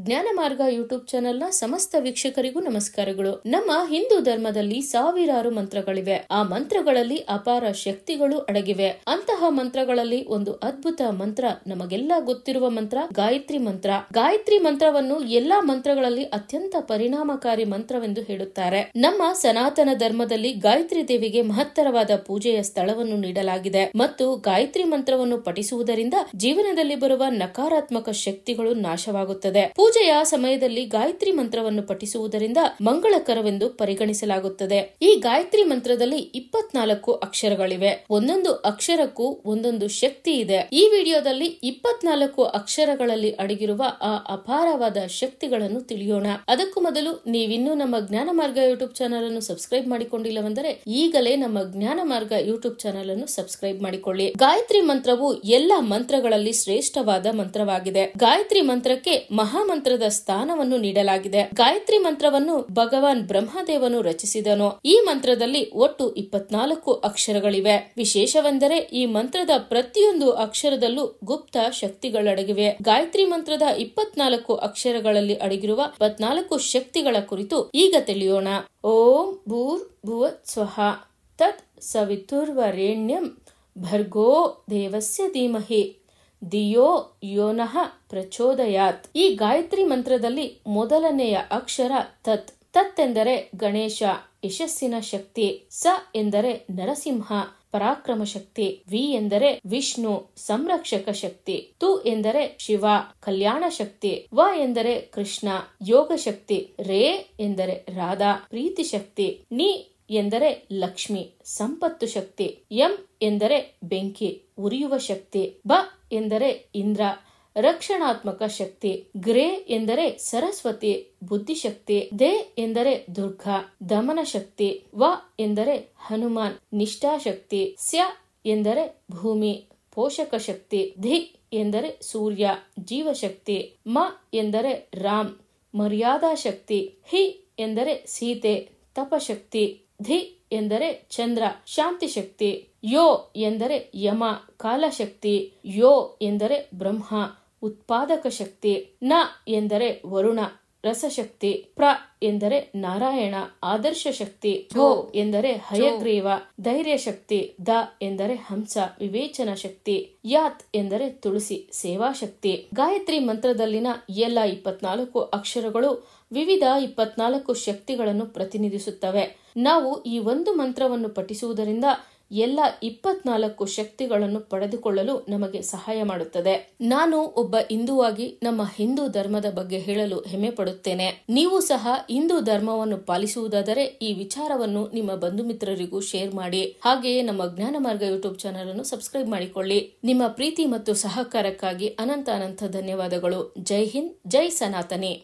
ಜ್ಞಾನ ಮಾರ್ಗ YouTube channel ನ ಸಮಸ್ತ ವೀಕ್ಷಕರಿಗೂ ನಮಸ್ಕಾರಗಳು. ನಮ್ಮ ಹಿಂದೂ ಧರ್ಮದಲ್ಲಿ ಸಾವಿರಾರು ಮಂತ್ರಗಳಿವೆ. ಆ ಮಂತ್ರಗಳಲ್ಲಿ ಅಪಾರ ಶಕ್ತಿಗಳು ಅಡಗಿವೆ. ಅಂತಹ ಮಂತ್ರಗಳಲ್ಲಿ ಒಂದು ಅದ್ಭುತ ಮಂತ್ರ, ನಮಗೆಲ್ಲ ಗೊತ್ತಿರುವ ಮಂತ್ರ ಗಾಯತ್ರಿ ಮಂತ್ರ. ಗಾಯತ್ರಿ ಮಂತ್ರವನ್ನು ಎಲ್ಲಾ ಮಂತ್ರಗಳಲ್ಲಿ ಅತ್ಯಂತ ಪರಿಣಾಮಕಾರಿ ಮಂತ್ರವೆಂದು ಹೇಳುತ್ತಾರೆ. ನಮ್ಮ ಸನಾತನ ಧರ್ಮದಲ್ಲಿ ಗಾಯತ್ರಿ ದೇವಿಗೆ ಮಹತ್ತರವಾದ ಪೂಜೆಯ ಸ್ಥಳವನ್ನು ನೀಡಲಾಗಿದೆ ಮತ್ತು ಗಾಯತ್ರಿ ಮಂತ್ರವನ್ನು ಪಠಿಸುವುದರಿಂದ ಜೀವನದಲ್ಲಿ ಬರುವ ನಕಾರಾತ್ಮಕ ಶಕ್ತಿಗಳು ನಾಶವಾಗುತ್ತದೆ. ಪೂಜೆಯ ಸಮಯದಲ್ಲಿ ಗಾಯತ್ರಿ ಮಂತ್ರವನ್ನು ಪಠಿಸುವುದರಿಂದ ಮಂಗಳಕರವೆಂದು ಪರಿಗಣಿಸಲಾಗುತ್ತದೆ. ಈ ಗಾಯತ್ರಿ ಮಂತ್ರದಲ್ಲಿ 24 ಅಕ್ಷರಗಳಿವೆ. ಒಂದೊಂದು ಅಕ್ಷರಕ್ಕೂ ಒಂದೊಂದು ಶಕ್ತಿ ಇದೆ. ಈ ವಿಡಿಯೋದಲ್ಲಿ 24 ಅಕ್ಷರಗಳಲ್ಲಿ ಅಡಗಿರುವ ಆ ಅಪಾರವಾದ ಶಕ್ತಿಗಳನ್ನು ತಿಳಿಯೋಣ. ಅದಕ್ಕೂ ಮೊದಲು ನೀವಿನ್ನೂ ನಮ್ಮ ಜ್ಞಾನ ಮಾರ್ಗ ಯೂಟ್ಯೂಬ್ ಚಾನೆಲ್ ಅನ್ನು ಸಬ್ಸ್ಕ್ರೈಬ್ ಮಾಡಿಕೊಂಡಿಲ್ಲವೆಂದರೆ ಈಗಲೇ ನಮ್ಮ ಜ್ಞಾನ ಮಾರ್ಗ ಯೂಟ್ಯೂಬ್ ಚಾನೆಲ್ ಅನ್ನು ಸಬ್ಸ್ಕ್ರೈಬ್ ಮಾಡಿಕೊಳ್ಳಿ. ಗಾಯತ್ರಿ ಮಂತ್ರವು ಎಲ್ಲಾ ಮಂತ್ರಗಳಲ್ಲಿ ಶ್ರೇಷ್ಠವಾದ ಮಂತ್ರವಾಗಿದೆ. ಗಾಯತ್ರಿ ಮಂತ್ರಕ್ಕೆ ಮಹಾಮಂತ್ರದ ಸ್ಥಾನವನ್ನು ನೀಡಲಾಗಿದೆ. ಗಾಯತ್ರಿ ಮಂತ್ರವನ್ನು ಭಗವಾನ್ ಬ್ರಹ್ಮದೇವನು ರಚಿಸಿದನು. ಈ ಮಂತ್ರದಲ್ಲಿ ಒಟ್ಟು 24 ಅಕ್ಷರಗಳಿವೆ. ವಿಶೇಷವೆಂದರೆ ಈ ಮಂತ್ರದ ಪ್ರತಿಯೊಂದು ಅಕ್ಷರದಲ್ಲೂ ಗುಪ್ತ ಶಕ್ತಿಗಳಡಗಿವೆ. ಗಾಯತ್ರಿ ಮಂತ್ರದ 24 ಅಕ್ಷರಗಳಲ್ಲಿ ಅಡಗಿರುವ 24 ಶಕ್ತಿಗಳ ಕುರಿತು ಈಗ ತಿಳಿಯೋಣ. ಓಂ ಭೂರ್ ಭುವಃ ಸ್ವಃ ತತ್ ಸವಿತುರ್ವರೆಣ್ಯಂ ಭರ್ಗೋ ದೇವಸ್ಯ ಧೀಮಹಿ ಧಿಯೋ ಯೋನಃ ಪ್ರಚೋದಯಾತ್. ಈ ಗಾಯತ್ರಿ ಮಂತ್ರದಲ್ಲಿ ಮೊದಲನೆಯ ಅಕ್ಷರ ತತ್. ತತ್ ಎಂದರೆ ಗಣೇಶ, ಯಶಸ್ಸಿನ ಶಕ್ತಿ. ಸ ಎಂದರೆ ನರಸಿಂಹ, ಪರಾಕ್ರಮ ಶಕ್ತಿ. ವಿ ಎಂದರೆ ವಿಷ್ಣು, ಸಂರಕ್ಷಕ ಶಕ್ತಿ. ತು ಎಂದರೆ ಶಿವ, ಕಲ್ಯಾಣ ಶಕ್ತಿ. ವ ಎಂದರೆ ಕೃಷ್ಣ, ಯೋಗ ಶಕ್ತಿ. ರೇ ಎಂದರೆ ರಾಧಾ, ಪ್ರೀತಿ ಶಕ್ತಿ. ನಿ ಎಂದರೆ ಲಕ್ಷ್ಮಿ, ಸಂಪತ್ತು ಶಕ್ತಿ. ಎಂ ಎಂದರೆ ಬೆಂಕಿ, ಉರಿಯುವ ಶಕ್ತಿ. ಬ ಎಂದರೆ ಇಂದ್ರ, ರಕ್ಷಣಾತ್ಮಕ ಶಕ್ತಿ. ಗ್ರೇ ಎಂದರೆ ಸರಸ್ವತಿ, ಬುದ್ಧಿಶಕ್ತಿ. ದೇ ಎಂದರೆ ದುರ್ಗಾ, ದಮನ ಶಕ್ತಿ. ವ ಎಂದರೆ ಹನುಮಾನ್, ನಿಷ್ಠಾಶಕ್ತಿ. ಸ್ಯ ಎಂದರೆ ಭೂಮಿ, ಪೋಷಕ ಶಕ್ತಿ. ಧಿ ಎಂದರೆ ಸೂರ್ಯ, ಜೀವಶಕ್ತಿ. ಮ ಎಂದರೆ ರಾಮ್, ಮರ್ಯಾದಾ ಶಕ್ತಿ. ಹಿ ಎಂದರೆ ಸೀತೆ, ತಪಶಕ್ತಿ. ಧಿ ಎಂದರೆ ಚಂದ್ರ, ಶಾಂತಿ ಶಕ್ತಿ. ಯೋ ಎಂದರೆ ಯಮ, ಕಾಲಶಕ್ತಿ. ಯೋ ಎಂದರೆ ಬ್ರಹ್ಮ, ಉತ್ಪಾದಕ ಶಕ್ತಿ. ನ ಎಂದರೆ ವರುಣ, ರಸಶಕ್ತಿ. ಪ್ರ ಎಂದರೆ ನಾರಾಯಣ, ಆದರ್ಶ ಶಕ್ತಿ. ಹೋ ಎಂದರೆ ಹಯಗ್ರೀವ, ಧೈರ್ಯ ಶಕ್ತಿ. ದ ಎಂದರೆ ಹಂಸ, ವಿವೇಚನ ಶಕ್ತಿ. ಯಾತ್ ಎಂದರೆ ತುಳಸಿ, ಸೇವಾ ಶಕ್ತಿ. ಗಾಯತ್ರಿ ಮಂತ್ರದಲ್ಲಿನ ಎಲ್ಲ 24 ಅಕ್ಷರಗಳು ವಿವಿಧ 24 ಶಕ್ತಿಗಳನ್ನು ಪ್ರತಿನಿಧಿಸುತ್ತವೆ. ನಾವು ಈ ಒಂದು ಮಂತ್ರವನ್ನು ಪಠಿಸುವುದರಿಂದ ಎಲ್ಲ 24 ಶಕ್ತಿಗಳನ್ನು ಪಡೆದುಕೊಳ್ಳಲು ನಮಗೆ ಸಹಾಯ ಮಾಡುತ್ತದೆ. ನಾನು ಒಬ್ಬ ಹಿಂದೂವಾಗಿ ನಮ್ಮ ಹಿಂದೂ ಧರ್ಮದ ಬಗ್ಗೆ ಹೇಳಲು ಹೆಮ್ಮೆ ಪಡುತ್ತೇನೆ. ನೀವು ಸಹ ಹಿಂದೂ ಧರ್ಮವನ್ನು ಪಾಲಿಸುವುದಾದರೆ ಈ ವಿಚಾರವನ್ನು ನಿಮ್ಮ ಬಂಧು ಮಿತ್ರರಿಗೂ ಶೇರ್ ಮಾಡಿ. ಹಾಗೆಯೇ ನಮ್ಮ ಜ್ಞಾನ ಮಾರ್ಗ ಯೂಟ್ಯೂಬ್ ಚಾನೆಲ್ ಅನ್ನು ಸಬ್ಸ್ಕ್ರೈಬ್ ಮಾಡಿಕೊಳ್ಳಿ. ನಿಮ್ಮ ಪ್ರೀತಿ ಮತ್ತು ಸಹಕಾರಕ್ಕಾಗಿ ಅನಂತ ಧನ್ಯವಾದಗಳು. ಜೈ ಹಿಂದ್, ಜೈ ಸನಾತನಿ.